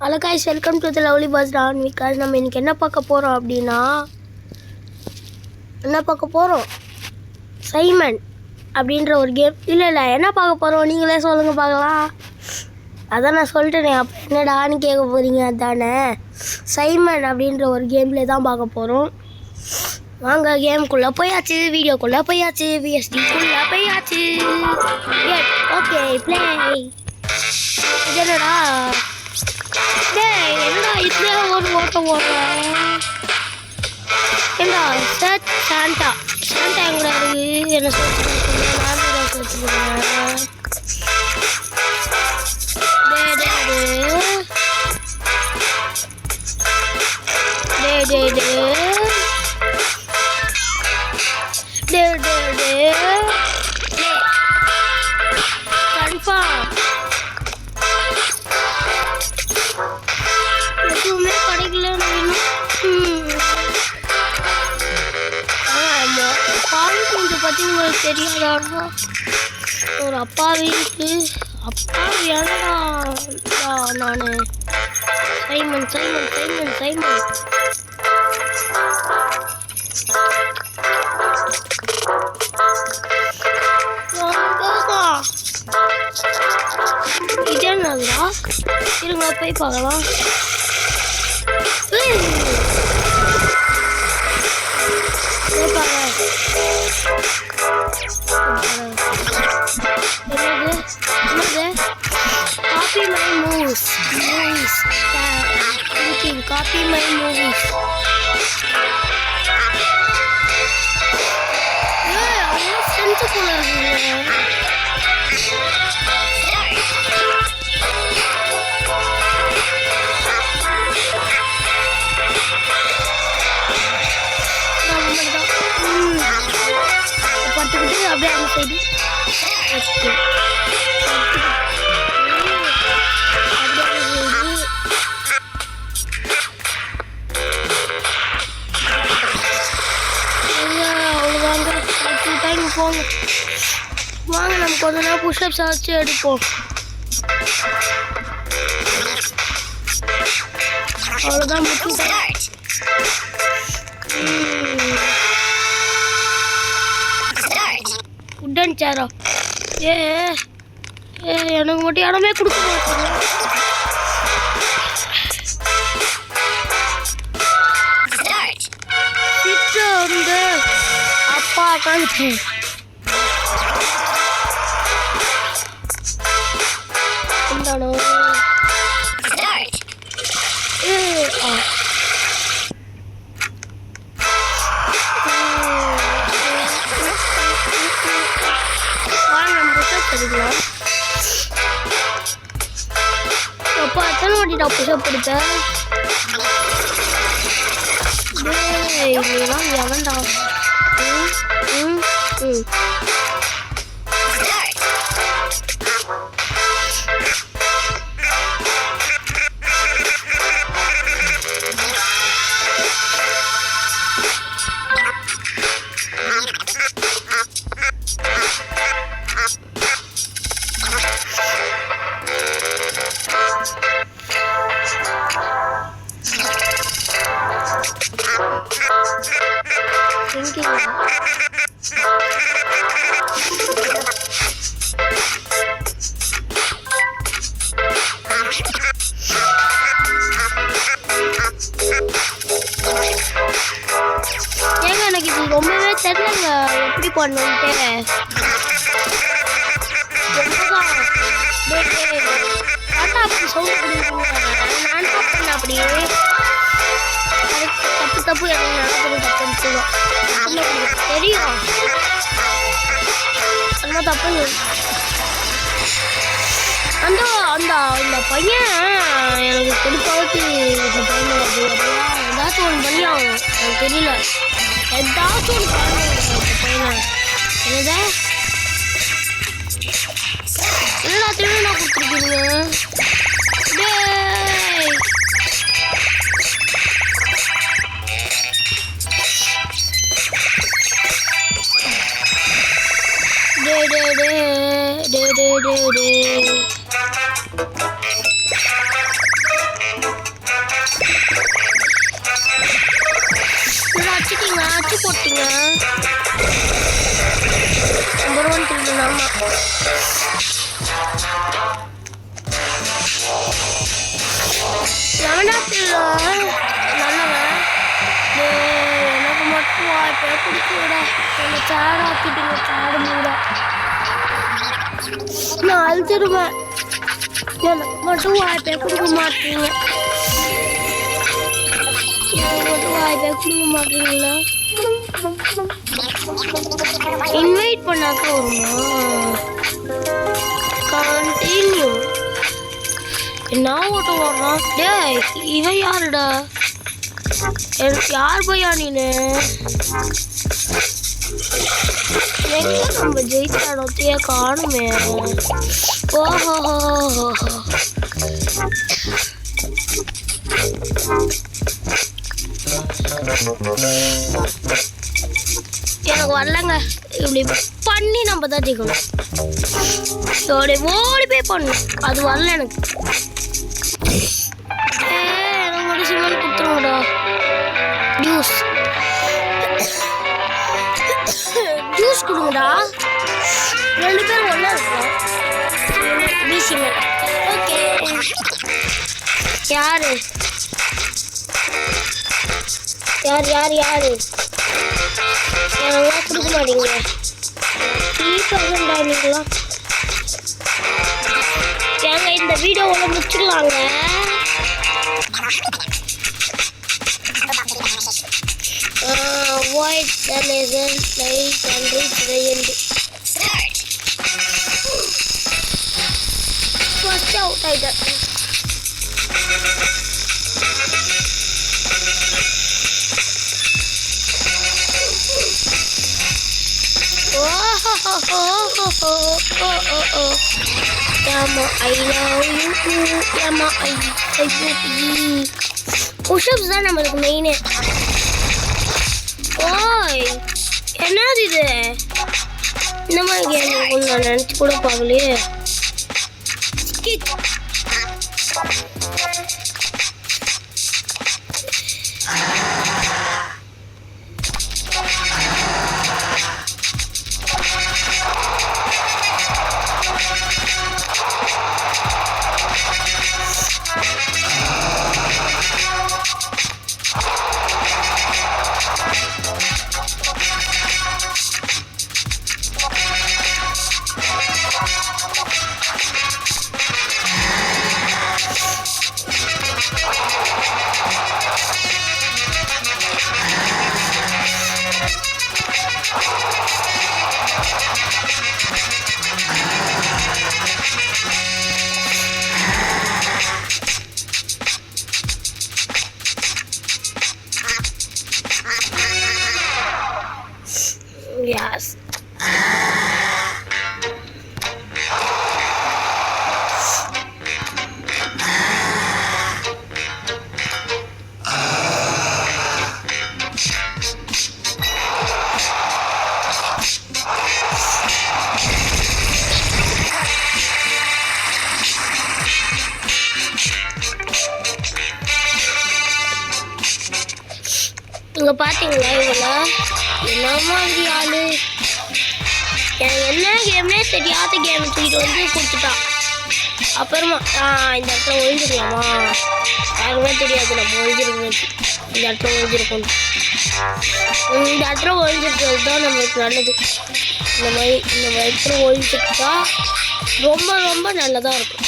Hello guys, welcome to the Lovely Buzz Down because நம்ம இன்னைக்கு என்ன பார்க்க போறோம் அப்படினா சைமன் அப்படின்ற ஒரு கேம் இல்ல என்ன பார்க்க போறோம் நீங்களே சொல்லுங்க பார்க்கலாம். அதான் நான் சொல்லிட்டேனே அப்ப என்னடான்னு கேட்க போறீங்க. அதானே சைமன் அப்படின்ற ஒரு கேம்ல தான் பார்க்க போறோம். வாங்க கேம்குள்ள போயாச்சு, வீடியோக்குள்ள போயாச்சு, VSD குள்ள போயாச்சு. Okay play. என்னடா என்னடா இதுல ஒரு ஓட்டம் ஓடுறேன். ஏண்டா சாண்டா எங்கடா இருக்கு? என்ன கன்ஃபார்ம் எதுவுமே கிடைக்கல. பால் கொஞ்சம் பற்றி உங்களுக்கு தெரியாதா? ஒரு அப்பா வீட்டு ஏன்னா நான் சைமன் இது என்னதுடா? இருங்க போய் பார்க்கலாம். Copy my moves. Copy my movies. பட்டுக்கிட்டு அப்படியே அந்த சைடு போங்க. வாங்க நம்ம கொஞ்ச நேரம் புஷ்அப்ஸ் ஆச்சு எடுப்போம். அவ்வளோதான் உடன் சேரா. எனக்கு மட்டும் இடமே கொடுக்க மாட்டேங்க. வந்து அப்பா காமிச்சு എന്താണോ அப்பா எத்தனை வாட்டிடா புஷப் எடுத்தேன்? இதெல்லாம் எவன்டா? ஏங்க எனக்கு இது ரொம்பவே தெரியலங்க எப்படி பண்ணுன்ட்டு. அப்படி சவுண்ட் நான் பண்ண அப்படியே தப்பு எனக்கு நடக்கிறது தப்புன்னு சொல்லுவோம். தெரியும் அதெல்லாம் தப்பு. அந்த அந்த அந்த பையன் எனக்கு கொடுப்பாட்டு இந்த பையன் ஏதாச்சும் ஒன்று பண்ணி ஆகும். எனக்கு தெரியல ஏதாச்சும் ஒன்று பண்ண இந்த பையனை. என்னடா திருவிழா கொடுத்துருக்கீங்க? கில்லுங்க. நம்பர் 1 கில்லு ஆமா. எவனா கில்லு நல்லவன். எனக்கு மட்டும் வாய்ப்பே கொடுக்கூடா. என்னை சேடாக்கிட்டீங்க சேடு மூடா. நான் அழுதுருவேன். எனக்கு மட்டும் வாய்ப்பே கொடுக்க மாட்டீங்க. எனக்கு மட்டும் வாய்ப்பே கொடுக்க மாட்டீங்களா? இன்வைட் பண்ணாக்க வருமா? கண்டினியூ. என்ன ஓட்டம் ஓடுறான்? டேய் இவன் யாருடா? யார் பையா நீனு? எங்க நம்ம ஜெயிச்ச இடத்தையே காணுமே. ஓஹோ எனக்கு வரலங்க. இப்படி பண்ணி நம்ம தான் ஜெயிக்கணும். ஓடி போய் பண்ணணும். அது வரல எனக்கு. எனக்கு ஒரு சிமெண்ட் கொடுத்துருங்கடா. ஜூஸ் கொடுங்கடா. 2 பேரும் ஒன்றா இருக்கோம். Cement okay. யாரு யார் யார் யாரு யாரெல்லாம் கொடுக்க மாட்டீங்க? 3000 நீங்களா? ஏங்க இந்த வீடியோவை முடிச்சிடலாங்க. Avoid the laser light and reach the end. First out either. Yama, I love you. Yama, I love you. Push-ups தான் நம்மளுக்கு மெயின். ஓய் என்னது இது? இந்த மாதிரி கேம் நான் நினச்சி கூட பார்க்கலையே. Yes. இங்க பாத்தீங்களா இவங்கள என்ன மாதிரி ஆளு? என்ன கேம்னே தெரியாத கேம் தூக்கிட்டு வந்து கொடுத்துட்டான். அப்புறமா இந்த இடத்துல ஒழிஞ்சிருக்கலாமா? யாருமே தெரியாது நம்ம ஒழிஞ்சிருக்கணும். இந்த இடத்துல ஒழிஞ்சிருக்கணும். இந்த இடத்துல ஒழிஞ்சிருக்கிறது தான் நம்மளுக்கு நல்லது. இந்த இடத்துல ஒழிஞ்சிருக்கா ரொம்ப ரொம்ப நல்லதாக இருக்கும்.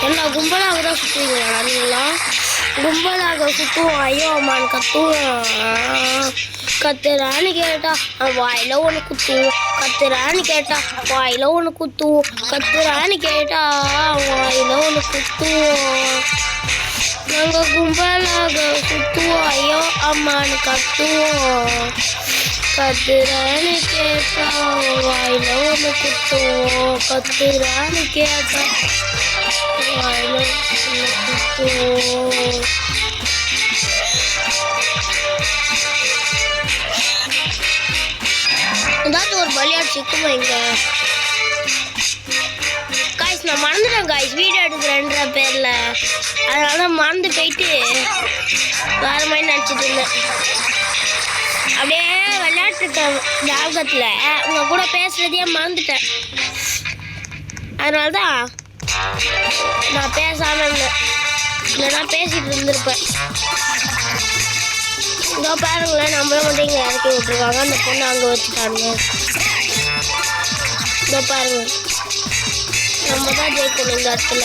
எல்லா கும்பலாக தான் சுற்றுவீங்களா நீங்களா? கும்பலாக சுற்றுவோம். ஐயோ அம்மான்னு கத்துவோம். கத்துறான்னு கேட்டா வாயில ஒன்று குத்துவோம். கத்துறான்னு கேட்டா வாயில ஒன்று குத்துவோம். கத்துறான்னு கேட்டா வாயில ஒன்று குத்துவோம். நாங்கள் கும்பலாக சுற்றுவோம். ஐயோ அம்மான்னு கத்துவோம். கத்துறான்னு கேட்டா வாயில ஒன்று குத்துவோம். கத்துறான்னு கேட்டா வாயில ஒன்று குத்துவோம். ஏதாச்சும் ஒரு பலியாடு சிக்குமா இங்க? காய்ஸ் நான் மறந்துட்டேன் காய்ஸ், வீடியோ எடுக்கிறேன்ற பேர்ல அதனால தான் மறந்து போயிட்டு வேறு மாதிரி நினச்சிட்டு இருந்தேன். அப்படியே விளையாட்டுட்டேன் ஞாபகத்தில் உங்கள் கூட பேசுகிறதையே மறந்துட்டேன். அதனால தான் நான் பேசாமல் இருந்தேன், இல்லைன்னா பேசிகிட்டு இருந்திருப்பேன். இதோ பாருங்களேன், நம்மள மட்டும் இங்கே இறக்கி விட்டுருக்காங்க, அந்த பொண்ணு அங்கே வச்சுட்டாங்க. இதோ பாருங்க, நம்ம தான் ஜெயிக்கணும் இந்த இடத்துல.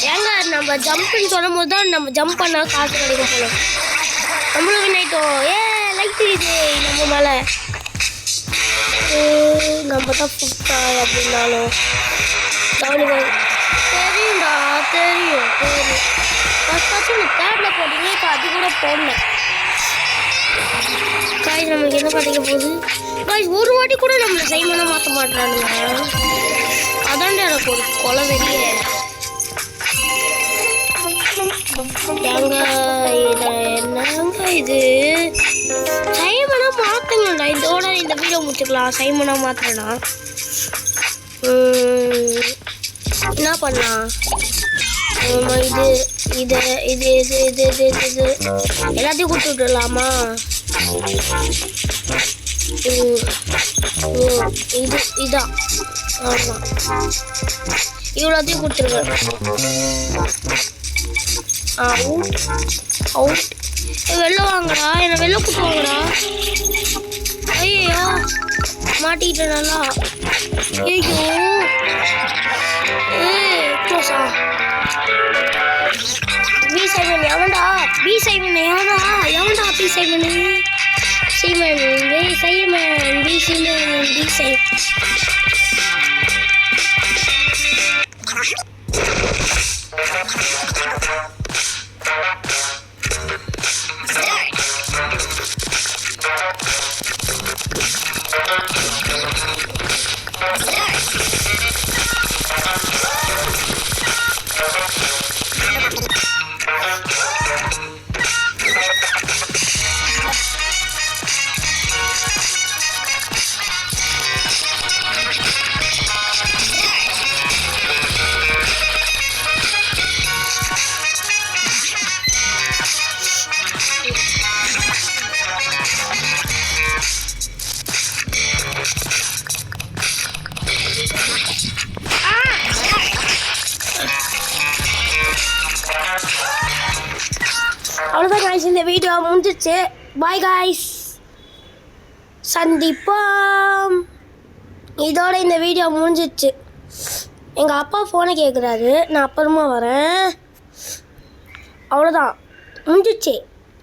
ஏங்க நம்ம ஜம்ப்னு சொல்லும் போது தான் நம்ம ஜம்ப் பண்ணால் காசு கிடைக்கும் போல. நம்மளும் வினாயிட்டோம். லைட் தெரியுது நம்ம மேலே. நம்ம தான் ஃபுட்டா அப்படின்னாலும் தெரியும்டா, தெரியும் தெரியும். ஃபஸ்ட்டாச்சும் இந்த தேர்டில் போட்டிங்க, இப்போ அது கூட போடல. காய்ஸ் நம்மளுக்கு என்ன கிடைக்க போகுது? காய்ஸ் ஒரு வாட்டி கூட நம்மளை சைமனை மாற்ற மாட்டானுங்க. அதான்டா எனக்கு ஒரு கொலை வெளியே. ஏங்க என்னங்க இது? சைமனா மாற்றுங்கடா. இதோட இந்த வீடியோ முடிச்சுக்கலாம். சைமனா மாற்றுறேன்னா என்ன பண்ணலாம்? இது இது இது இது இது இது இது எல்லாத்தையும் கொடுத்து விட்டுடலாமா? இது இதான். ஆமாம், இவ்வளோத்தையும் கொடுத்துருங்க. Out out. வெளில வாங்கடா, என்னை வெளில கூட்டு வாங்கடா. ஐயோ மாட்டிக்கிட்டேன் நல்லா. ஐயோ க்ளோஸா. பி சைமன் எவன்டா? பி சைமன் எவன்டா? எவன்டா B Simon? Simon B Simon B Simon B Simon. அவ்வளோதான் காய்ஸ், இந்த வீடியோ முடிஞ்சிச்சு. பாய் காய்ஸ், சந்திப்போம். இதோட இந்த வீடியோ முடிஞ்சிச்சு. எங்கள் அப்பா ஃபோனை கேட்குறாரு, நான் அப்புறமா வரேன். அவ்வளோதான் முடிஞ்சிச்சு.